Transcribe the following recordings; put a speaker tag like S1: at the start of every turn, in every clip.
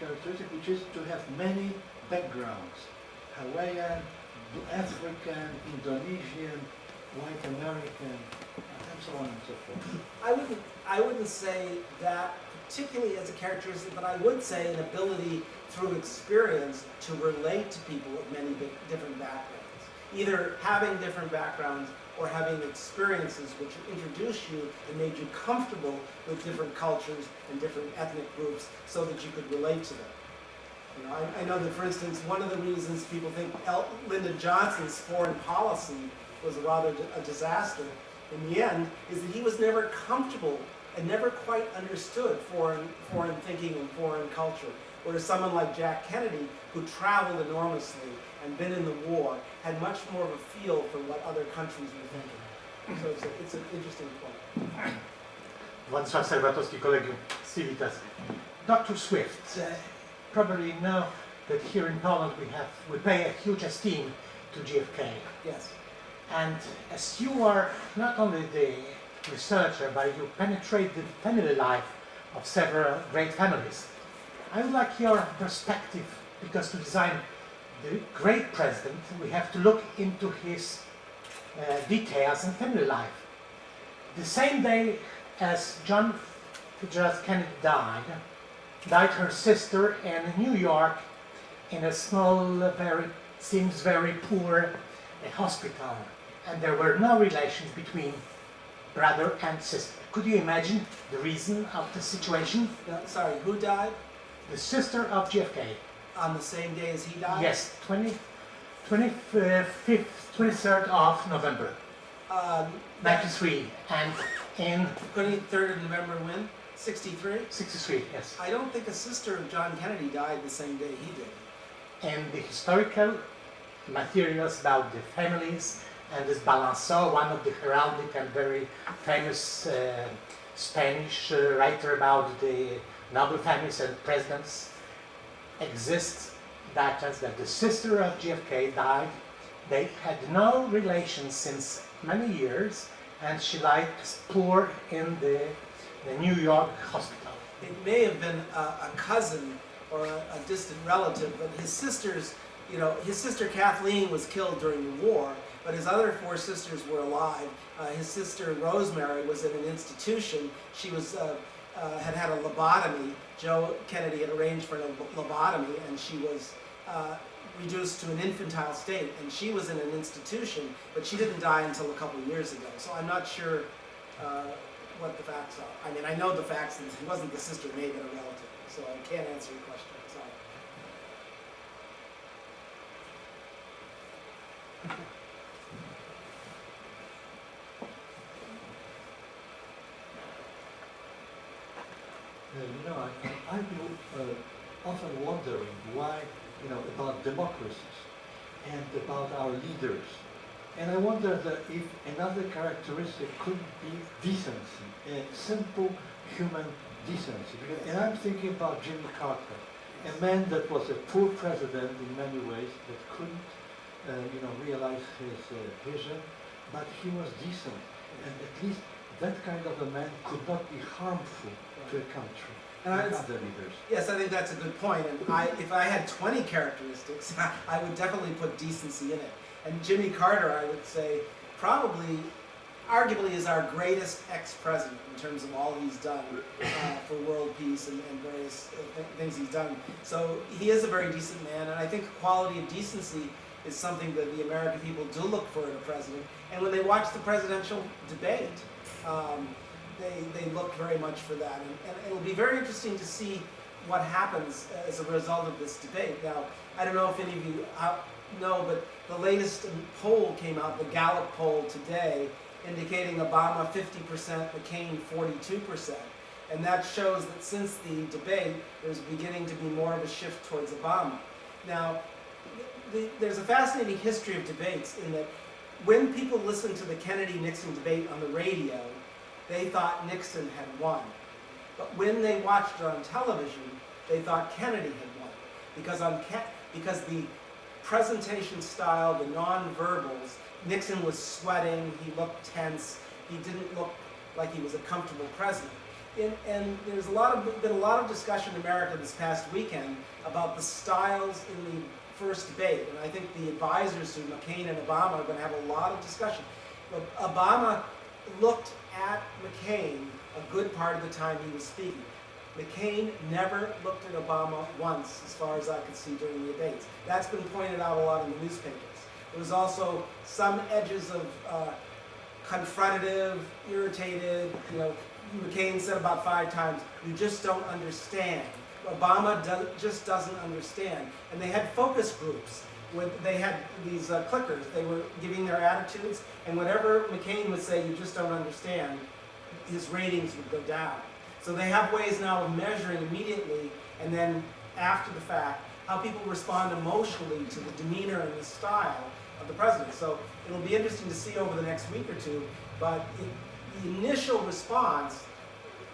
S1: characteristic, which is to have many backgrounds: Hawaiian, African, Indonesian, white American, and so on and so forth.
S2: I wouldn't say that particularly as a characteristic, but I would say an ability through experience to relate to people of many different backgrounds. Either having different backgrounds or having experiences which introduced you and made you comfortable with different cultures and different ethnic groups so that you could relate to them. You know, I know that, for instance, one of the reasons people think Lyndon Johnson's foreign policy was rather a disaster in the end is that he was never comfortable and never quite understood foreign thinking and foreign culture. Whereas someone like Jack Kennedy, who traveled enormously and been in the war, had much more of a feel for what other countries were thinking. So it's an interesting point.
S3: Władysław Serwatowski, Kolegium Civitas. Dr. Swift, probably know that here in Poland we pay a huge esteem to JFK.
S2: Yes.
S3: And as you are not only the researcher, but you penetrate the family life of several great families, I would like your perspective, because to design the great president, we have to look into his details and family life. The same day as John Fitzgerald Kennedy died her sister in New York in a small, seems very poor hospital, and there were no relations between brother and sister. Could you imagine the reason of the situation?
S2: No, sorry, who died?
S3: The sister of JFK.
S2: On the same day as he died?
S3: Yes, 23rd of November, 93, and in
S2: 23rd of November when? 63?
S3: 63, yes.
S2: I don't think a sister of John Kennedy died the same day he did.
S3: And the historical materials about the families, and this Balançon, one of the heraldic and very famous Spanish writer about the noble families and presidents, exists that the sister of JFK died. They had no relations since many years, and she lied poor in the New York hospital.
S2: It may have been a cousin or a distant relative, but his sisters, you know, his sister Kathleen was killed during the war, but his other 4 sisters were alive. His sister Rosemary was in an institution. She was had had a lobotomy. Joe Kennedy had arranged for a lobotomy, and she was reduced to an infantile state, and she was in an institution, but she didn't die until a couple of years ago. So I'm not sure what the facts are. I mean, I know the facts, and it wasn't the sister, it may have been a relative, so I can't answer your question. Sorry.
S1: You know, I've been often wondering why, you know, about democracies and about our leaders. And I wonder that if another characteristic could be decency, a simple human decency. And I'm thinking about Jimmy Carter, a man that was a poor president in many ways, that couldn't, you know, realize his vision, but he was decent. And at least that kind of a man could not be harmful to a country and other leaders.
S2: Yes, I think that's a good point. And if I had 20 characteristics, I would definitely put decency in it. And Jimmy Carter, I would say, probably, arguably, is our greatest ex-president in terms of all he's done for world peace and various things he's done. So he is a very decent man, and I think quality of decency is something that the American people do look for in a president. And when they watch the presidential debate, they look very much for that. And it'll be very interesting to see what happens as a result of this debate. Now, I don't know if any of you know, but the latest poll came out, the Gallup poll today, indicating Obama 50%, McCain 42%. And that shows that since the debate, there's beginning to be more of a shift towards Obama. Now, there's a fascinating history of debates in that when people listened to the Kennedy-Nixon debate on the radio, they thought Nixon had won. But when they watched it on television, they thought Kennedy had won. Because the presentation style, the non-verbals, Nixon was sweating, he looked tense, he didn't look like he was a comfortable president. and there's been a lot of discussion in America this past weekend about the styles in the first debate, and I think the advisors to McCain and Obama are going to have a lot of discussion. But Obama looked at McCain a good part of the time he was speaking. McCain never looked at Obama once, as far as I could see during the debates. That's been pointed out a lot in the newspapers. There was also some edges of confrontative, irritated. You know, McCain said about 5 times, "You just don't understand." Obama just doesn't understand. And they had focus groups. When they had these clickers, they were giving their attitudes, and whatever McCain would say, "You just don't understand," his ratings would go down. So they have ways now of measuring immediately, and then after the fact, how people respond emotionally to the demeanor and the style of the president. So it'll be interesting to see over the next week or two, but the initial response,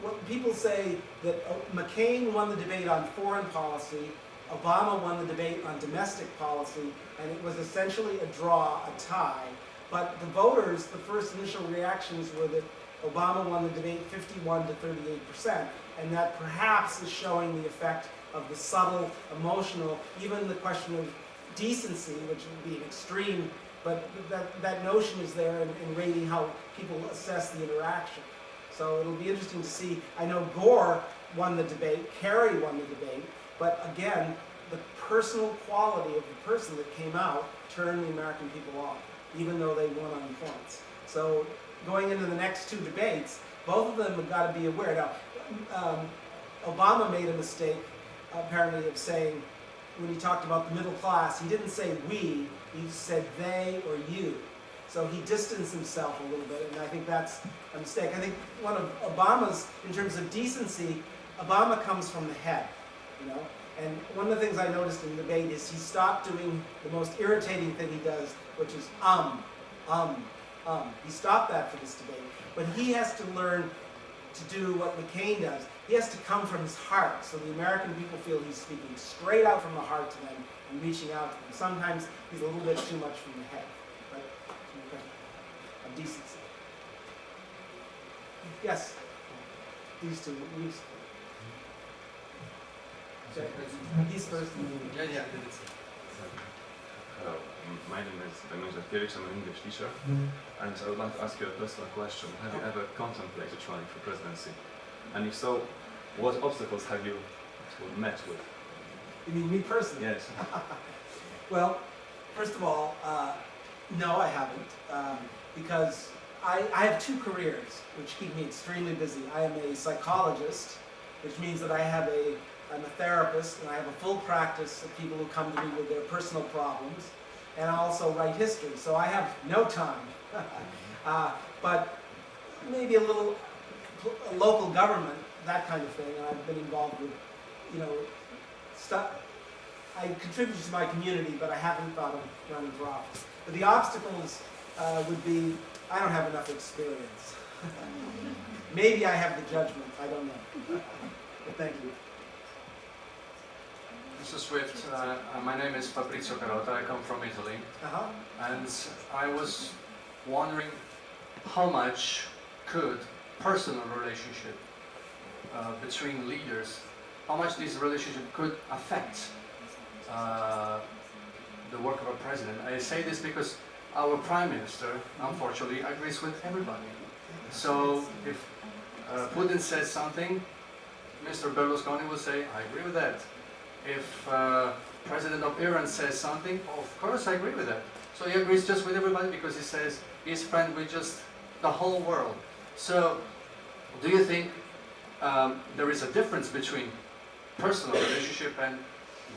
S2: what people say that McCain won the debate on foreign policy, Obama won the debate on domestic policy, and it was essentially a draw, a tie. But the voters, the first initial reactions were that Obama won the debate 51 to 38%, and that perhaps is showing the effect of the subtle, emotional, even the question of decency, which would be an extreme, but that notion is there in rating how people assess the interaction. So it'll be interesting to see. I know Gore won the debate, Kerry won the debate, but again, the personal quality of the person that came out turned the American people off, even though they won on points. So going into the next 2 debates, both of them have got to be aware. Now, Obama made a mistake, apparently, of saying, when he talked about the middle class, he didn't say we, he said they or you. So he distanced himself a little bit, and I think that's a mistake. I think one of Obama's, in terms of decency, Obama comes from the head, you know? And one of the things I noticed in the debate is he stopped doing the most irritating thing he does, which is He stopped that for this debate. But he has to learn to do what McCain does. He has to come from his heart, so the American people feel he's speaking straight out from the heart to them and reaching out to them. Sometimes he's a little bit too much from the head, but of decency. Yes, these two. He's first.
S4: Yeah.
S5: Hello, my name is Damian Felix. I'm an English teacher, and I would like to ask you a personal question. Have you ever contemplated running for presidency? And if so, what obstacles have you met with?
S2: You mean me personally?
S5: Yes.
S2: Well, first of all, no, I haven't, because I have 2 careers which keep me extremely busy. I am a psychologist, which means that I'm a therapist, and I have a full practice of people who come to me with their personal problems, and I also write history, so I have no time. But maybe a little local government, that kind of thing, and I've been involved with, stuff. I contribute to my community, but I haven't thought of running for office. But the obstacles would be, I don't have enough experience. Maybe I have the judgment, I don't know. But thank you.
S4: Mr. Swift, my name is Fabrizio Carota, I come from Italy, and I was wondering how much could personal relationship between leaders, how much this relationship could affect the work of a president. I say this because our Prime Minister, unfortunately, agrees with everybody. So if Putin says something, Mr. Berlusconi will say, I agree with that. If President of Iran says something, of course I agree with that. So he agrees just with everybody because he says he's friend with just the whole world. So do you think there is a difference between personal relationship and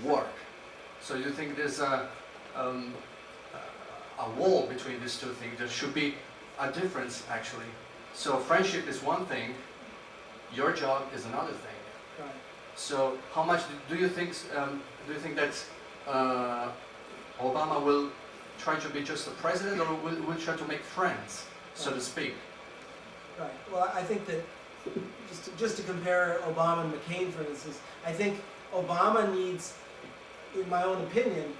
S4: work? So you think there's a wall between these 2 things? There should be a difference actually. So friendship is one thing, your job is another thing.
S2: Right.
S4: So how much do you think that Obama will try to be just a president, or will try to make friends, so to speak?
S2: Right. Well, I think that just to compare Obama and McCain, for instance, I think Obama needs, in my own opinion,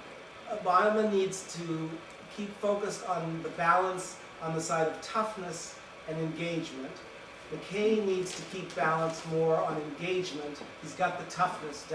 S2: Obama needs to keep focused on the balance on the side of toughness and engagement, McCain needs to keep balance more on engagement. He's got the toughness